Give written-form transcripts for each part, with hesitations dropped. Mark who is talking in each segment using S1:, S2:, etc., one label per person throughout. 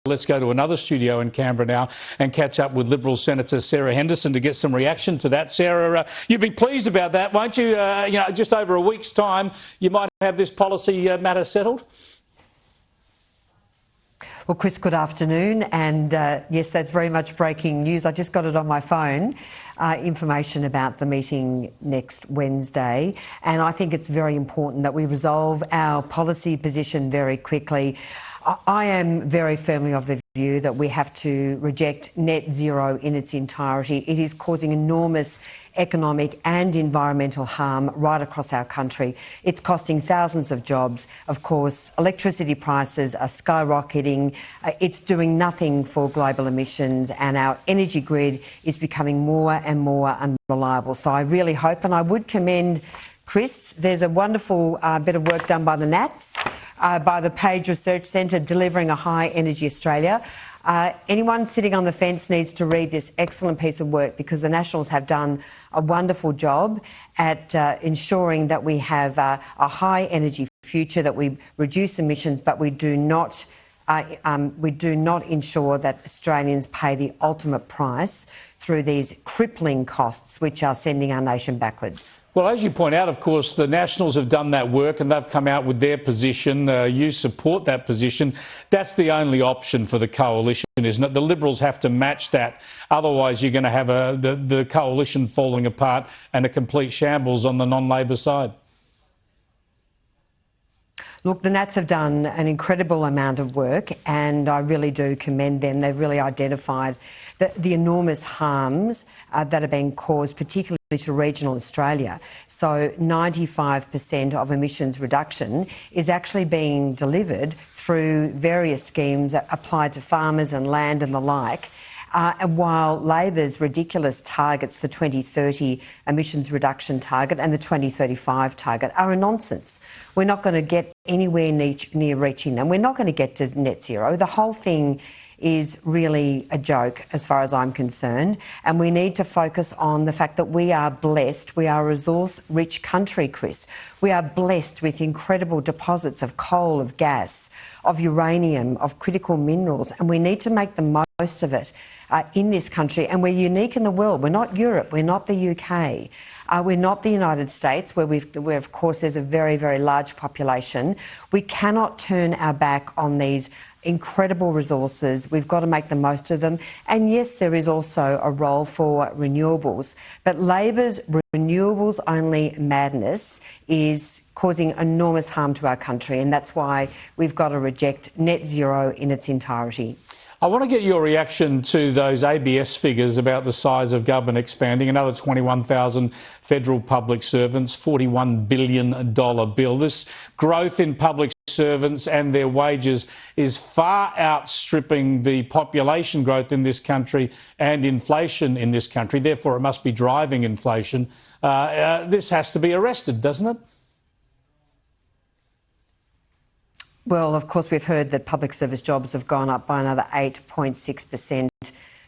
S1: Let's go to another studio in Canberra now and catch up with Liberal Senator Sarah Henderson to get some reaction to that. Sarah, you'd be pleased about that, won't you? Just over a week's time, you might have this policy matter settled.
S2: Well, Chris, good afternoon. And yes, that's very much breaking news. I just got it on my phone, information about the meeting next Wednesday. And I think it's very important that we resolve our policy position very quickly. I am very firmly of the view that we have to reject net zero in its entirety. It is causing enormous economic and environmental harm right across our country. It's costing thousands of jobs. Of course, electricity prices are skyrocketing. It's doing nothing for global emissions, and our energy grid is becoming more and more unreliable. So I really hope, and I would commend Chris, there's a wonderful bit of work done by the Nats, by the Page Research Centre, delivering a high energy Australia. Anyone sitting on the fence needs to read this excellent piece of work, because the Nationals have done a wonderful job at ensuring that we have a high energy future, that we reduce emissions, but we do not ensure that Australians pay the ultimate price through these crippling costs which are sending our nation backwards.
S1: Well, as you point out, of course, the Nationals have done that work and they've come out with their position. You support that position. That's the only option for the coalition, isn't it? The Liberals have to match that. Otherwise, you're going to have the coalition falling apart and a complete shambles on the non-Labor side.
S2: Look, the Nats have done an incredible amount of work, and I really do commend them. They've really identified the enormous harms that are being caused, particularly to regional Australia. So 95% of emissions reduction is actually being delivered through various schemes applied to farmers and land and the like. While Labor's ridiculous targets, the 2030 emissions reduction target and the 2035 target, are a nonsense. We're not going to get anywhere near reaching them. We're not going to get to net zero. The whole thing is really a joke as far as I'm concerned, and we need to focus on the fact that we are blessed. We are a resource-rich country, Chris. We are blessed with incredible deposits of coal, of gas, of uranium, of critical minerals, and we need to make the most of it in this country. And we're unique in the world. We're not Europe. We're not the UK. We're not the United States, where of course there's a very, very large population. We cannot turn our back on these incredible resources. We've got to make the most of them. And yes, there is also a role for renewables. But Labor's renewables-only madness is causing enormous harm to our country, and that's why we've got to reject net zero in its entirety.
S1: I want to get your reaction to those ABS figures about the size of government expanding. Another 21,000 federal public servants, $41 billion bill. This growth in public servants and their wages is far outstripping the population growth in this country and inflation in this country. Therefore, it must be driving inflation. This has to be arrested, doesn't it?
S2: Well, of course, we've heard that public service jobs have gone up by another 8.6%.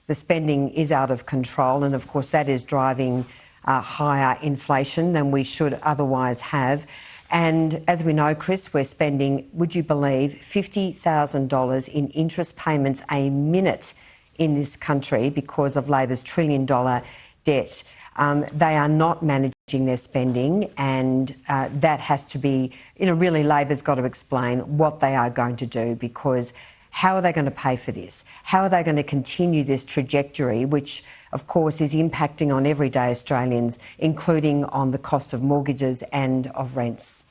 S2: The spending is out of control, and of course that is driving higher inflation than we should otherwise have. And as we know, Chris, we're spending, would you believe, $50,000 in interest payments a minute in this country because of Labor's $1 trillion debt. They are not managing their spending, and that has to be, really Labor's got to explain what they are going to do, because how are they going to pay for this? How are they going to continue this trajectory, which of course is impacting on everyday Australians, including on the cost of mortgages and of rents?